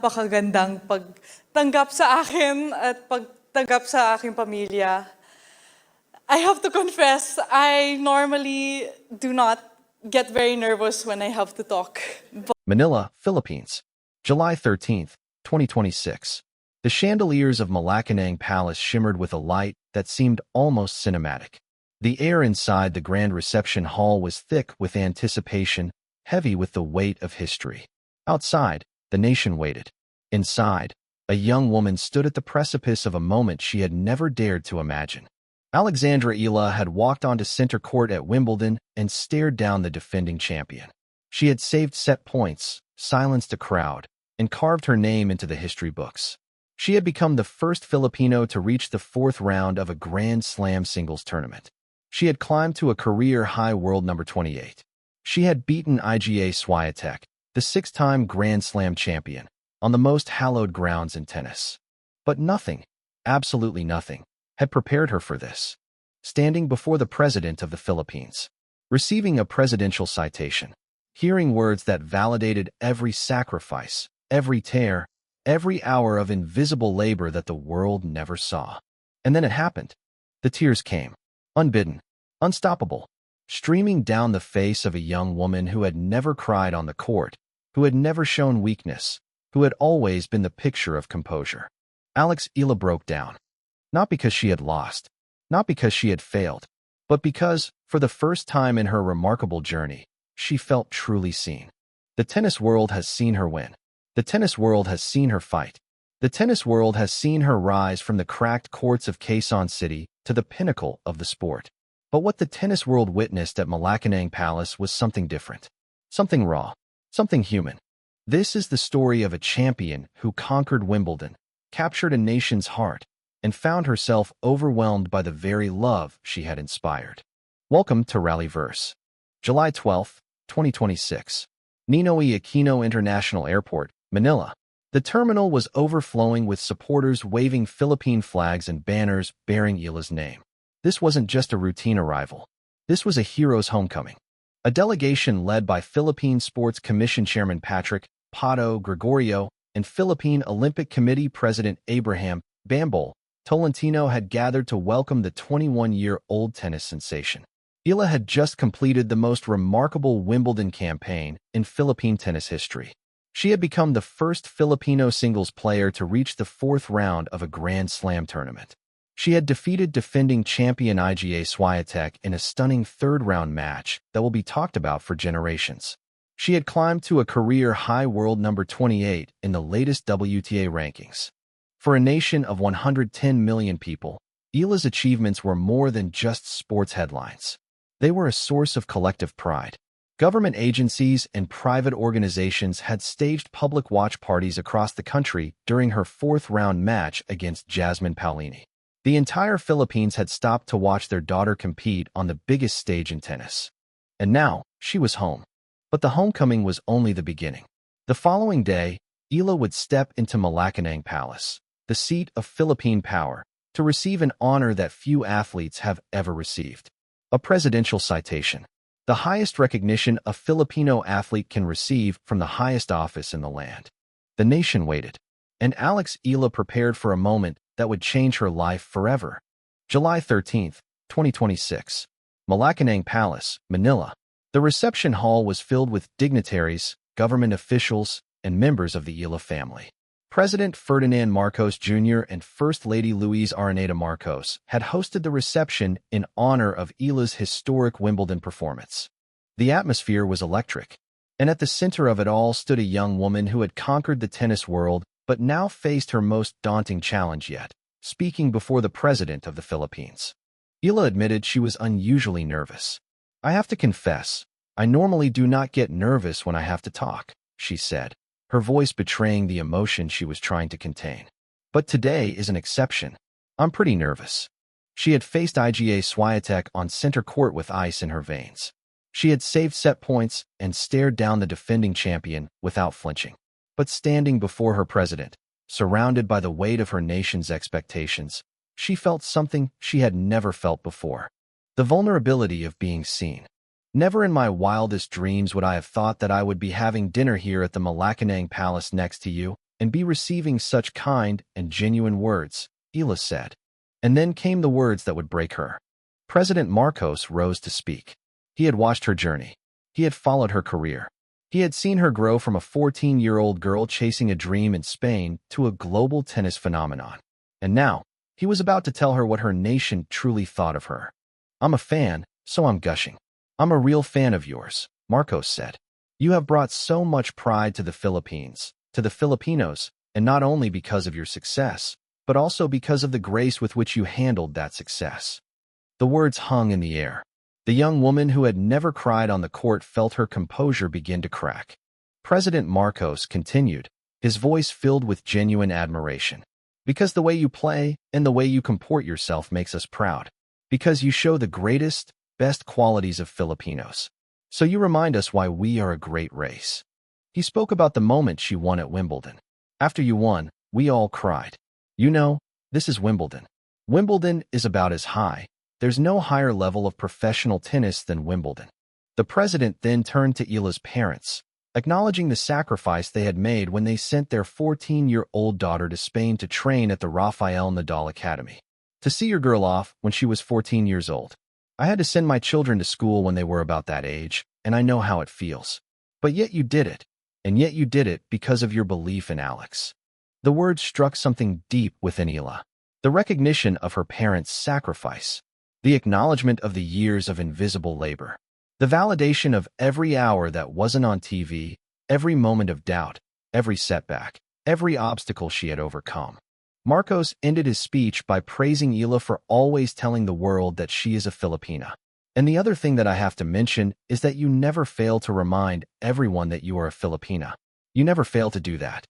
Napakagandang pagtanggap sa akin at pagtanggap sa aking pamilya. I have to confess, I normally do not get very nervous when I have to talk. Manila, Philippines, July 13th, 2026. The chandeliers of Malacañang Palace shimmered with a light that seemed almost cinematic. The air inside the grand reception hall was thick with anticipation, heavy with the weight of history. Outside, the nation waited. Inside, a young woman stood at the precipice of a moment she had never dared to imagine. Alex Eala had walked onto center court at Wimbledon and stared down the defending champion. She had saved set points, silenced a crowd, and carved her name into the history books. She had become the first Filipino to reach the fourth round of a Grand Slam singles tournament. She had climbed to a career-high world number 28. She had beaten Iga Swiatek, the six-time Grand Slam champion, on the most hallowed grounds in tennis. But nothing, absolutely nothing, had prepared her for this. Standing before the President of the Philippines, receiving a presidential citation, hearing words that validated every sacrifice, every tear, every hour of invisible labor that the world never saw. And then it happened. The tears came, unbidden, unstoppable, streaming down the face of a young woman who had never cried on the court, who had never shown weakness, who had always been the picture of composure. Alex Eala broke down. Not because she had lost, not because she had failed, but because, for the first time in her remarkable journey, she felt truly seen. The tennis world has seen her win. The tennis world has seen her fight. The tennis world has seen her rise from the cracked courts of Quezon City to the pinnacle of the sport. But what the tennis world witnessed at Malacañang Palace was something different. Something raw. Something human. This is the story of a champion who conquered Wimbledon, captured a nation's heart, and found herself overwhelmed by the very love she had inspired. Welcome to RallyVerse. July 12th, 2026. Ninoy Aquino International Airport, Manila. The terminal was overflowing with supporters waving Philippine flags and banners bearing Eala's name. This wasn't just a routine arrival. This was a hero's homecoming. A delegation led by Philippine Sports Commission Chairman Patrick Pato Gregorio and Philippine Olympic Committee President Abraham "BOMBSHELL" Tolentino had gathered to welcome the 21-year-old tennis sensation. Eala had just completed the most remarkable Wimbledon campaign in Philippine tennis history. She had become the first Filipino singles player to reach the fourth round of a Grand Slam tournament. She had defeated defending champion Iga Swiatek in a stunning third-round match that will be talked about for generations. She had climbed to a career-high world number 28 in the latest WTA rankings. For a nation of 110 million people, Eala's achievements were more than just sports headlines. They were a source of collective pride. Government agencies and private organizations had staged public watch parties across the country during her fourth-round match against Jasmine Paolini. The entire Philippines had stopped to watch their daughter compete on the biggest stage in tennis. And now, she was home. But the homecoming was only the beginning. The following day, Eala would step into Malacañang Palace, the seat of Philippine power, to receive an honor that few athletes have ever received. A presidential citation. The highest recognition a Filipino athlete can receive from the highest office in the land. The nation waited, and Alex Eala prepared for a moment that would change her life forever. July 13th, 2026. Malacañang Palace, Manila. The reception hall was filled with dignitaries, government officials, and members of the Eala family. President Ferdinand Marcos Jr. and First Lady Luis Araneta Marcos had hosted the reception in honor of Eala's historic Wimbledon performance. The atmosphere was electric, and at the center of it all stood a young woman who had conquered the tennis world but now faced her most daunting challenge yet, speaking before the President of the Philippines. Eala admitted she was unusually nervous. "I have to confess, I normally do not get nervous when I have to talk," she said, her voice betraying the emotion she was trying to contain. "But today is an exception. I'm pretty nervous." She had faced Iga Swiatek on center court with ice in her veins. She had saved set points and stared down the defending champion without flinching. But standing before her president, surrounded by the weight of her nation's expectations, she felt something she had never felt before. The vulnerability of being seen. Never in my wildest dreams would I have thought that I would be having dinner here at the Malacañang Palace next to you, and be receiving such kind and genuine words, Eala said. And then came the words that would break her. President Marcos rose to speak. He had watched her journey. He had followed her career. He had seen her grow from a 14-year-old girl chasing a dream in Spain to a global tennis phenomenon. And now, he was about to tell her what her nation truly thought of her. I'm a fan, so I'm gushing. I'm a real fan of yours, Marcos said. You have brought so much pride to the Philippines, to the Filipinos, and not only because of your success, but also because of the grace with which you handled that success. The words hung in the air. The young woman who had never cried on the court felt her composure begin to crack. President Marcos continued, his voice filled with genuine admiration. Because the way you play and the way you comport yourself makes us proud. Because you show the greatest, best qualities of Filipinos. So you remind us why we are a great race. He spoke about the moment she won at Wimbledon. After you won, we all cried. You know, this is Wimbledon. Wimbledon is about as high. There's no higher level of professional tennis than Wimbledon. The president then turned to Eala's parents, acknowledging the sacrifice they had made when they sent their 14-year-old daughter to Spain to train at the Rafael Nadal Academy. To see your girl off when she was 14 years old. I had to send my children to school when they were about that age, and I know how it feels. But yet you did it. And yet you did it because of your belief in Alex. The words struck something deep within Eala. The recognition of her parents' sacrifice. The acknowledgement of the years of invisible labor. The validation of every hour that wasn't on TV, every moment of doubt, every setback, every obstacle she had overcome. Marcos ended his speech by praising Eala for always telling the world that she is a Filipina. And the other thing that I have to mention is that you never fail to remind everyone that you are a Filipina. You never fail to do that.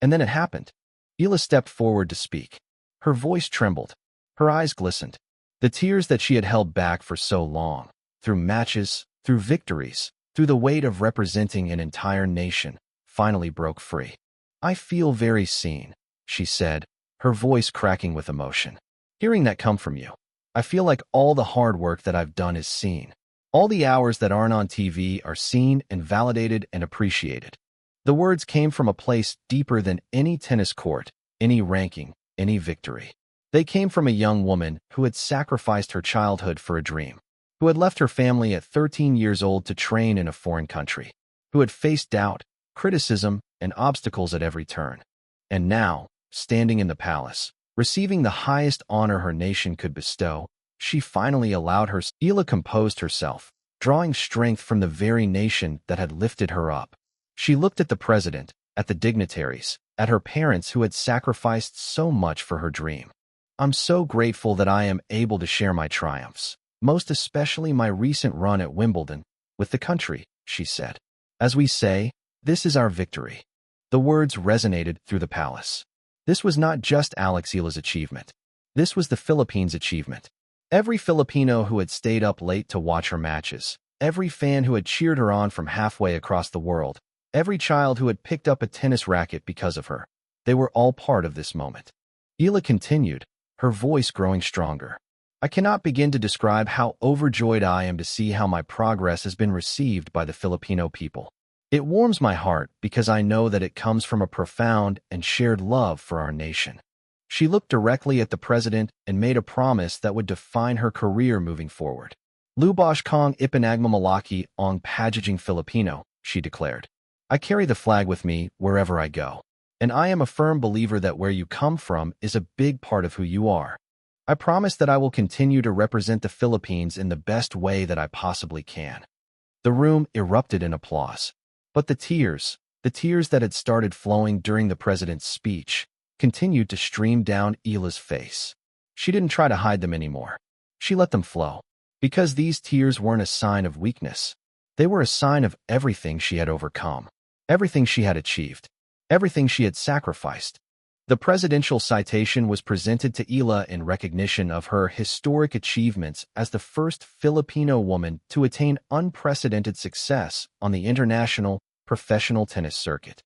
And then it happened. Eala stepped forward to speak. Her voice trembled. Her eyes glistened. The tears that she had held back for so long, through matches, through victories, through the weight of representing an entire nation, finally broke free. I feel very seen, she said, her voice cracking with emotion. Hearing that come from you, I feel like all the hard work that I've done is seen. All the hours that aren't on TV are seen and validated and appreciated. The words came from a place deeper than any tennis court, any ranking, any victory. They came from a young woman who had sacrificed her childhood for a dream, who had left her family at 13 years old to train in a foreign country, who had faced doubt, criticism, and obstacles at every turn. And now, standing in the palace, receiving the highest honor her nation could bestow, she finally allowed her. Eala composed herself, drawing strength from the very nation that had lifted her up. She looked at the president, at the dignitaries, at her parents who had sacrificed so much for her dream. I'm so grateful that I am able to share my triumphs, most especially my recent run at Wimbledon, with the country, she said. As we say, this is our victory. The words resonated through the palace. This was not just Alex Eala's achievement. This was the Philippines' achievement. Every Filipino who had stayed up late to watch her matches, every fan who had cheered her on from halfway across the world, every child who had picked up a tennis racket because of her, they were all part of this moment. Eala continued, her voice growing stronger. I cannot begin to describe how overjoyed I am to see how my progress has been received by the Filipino people. It warms my heart because I know that it comes from a profound and shared love for our nation. She looked directly at the president and made a promise that would define her career moving forward. Lubos kong ipinagmamalaki ang pagiging Filipino, she declared. I carry the flag with me wherever I go. And I am a firm believer that where you come from is a big part of who you are. I promise that I will continue to represent the Philippines in the best way that I possibly can. The room erupted in applause. But the tears that had started flowing during the president's speech, continued to stream down Eala's face. She didn't try to hide them anymore. She let them flow. Because these tears weren't a sign of weakness. They were a sign of everything she had overcome. Everything she had achieved. Everything she had sacrificed. The Presidential Citation was presented to Eala in recognition of her historic achievements as the first Filipino woman to attain unprecedented success on the international professional tennis circuit.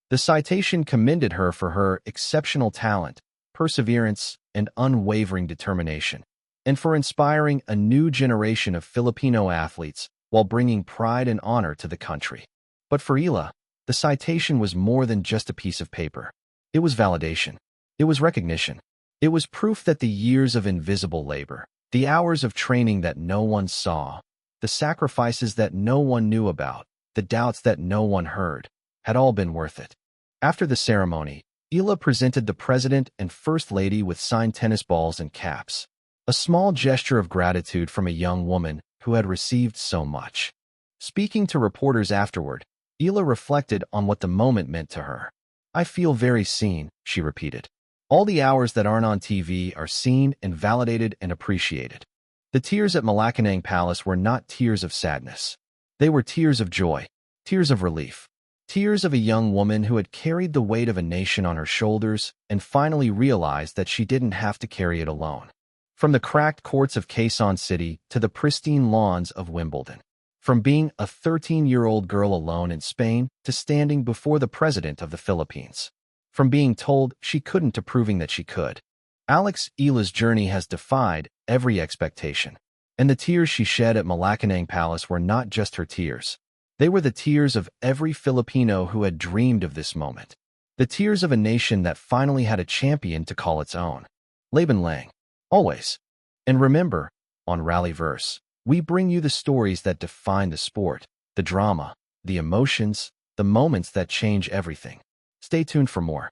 The citation commended her for her exceptional talent, perseverance, and unwavering determination, and for inspiring a new generation of Filipino athletes while bringing pride and honor to the country. But for Eala, the citation was more than just a piece of paper. It was validation. It was recognition. It was proof that the years of invisible labor, the hours of training that no one saw, the sacrifices that no one knew about, the doubts that no one heard, had all been worth it. After the ceremony, Eala presented the President and First Lady with signed tennis balls and caps, a small gesture of gratitude from a young woman who had received so much. Speaking to reporters afterward, Eala reflected on what the moment meant to her. "I feel very seen," she repeated. "All the hours that aren't on TV are seen and validated and appreciated." The tears at Malacañang Palace were not tears of sadness. They were tears of joy, tears of relief, tears of a young woman who had carried the weight of a nation on her shoulders and finally realized that she didn't have to carry it alone. From the cracked courts of Quezon City to the pristine lawns of Wimbledon. From being a 13-year-old girl alone in Spain to standing before the President of the Philippines. From being told she couldn't to proving that she could. Alex Eala's journey has defied every expectation. And the tears she shed at Malacañang Palace were not just her tears. They were the tears of every Filipino who had dreamed of this moment. The tears of a nation that finally had a champion to call its own. Laban Lang. Always. And remember, on RallyVerse, we bring you the stories that define the sport, the drama, the emotions, the moments that change everything. Stay tuned for more.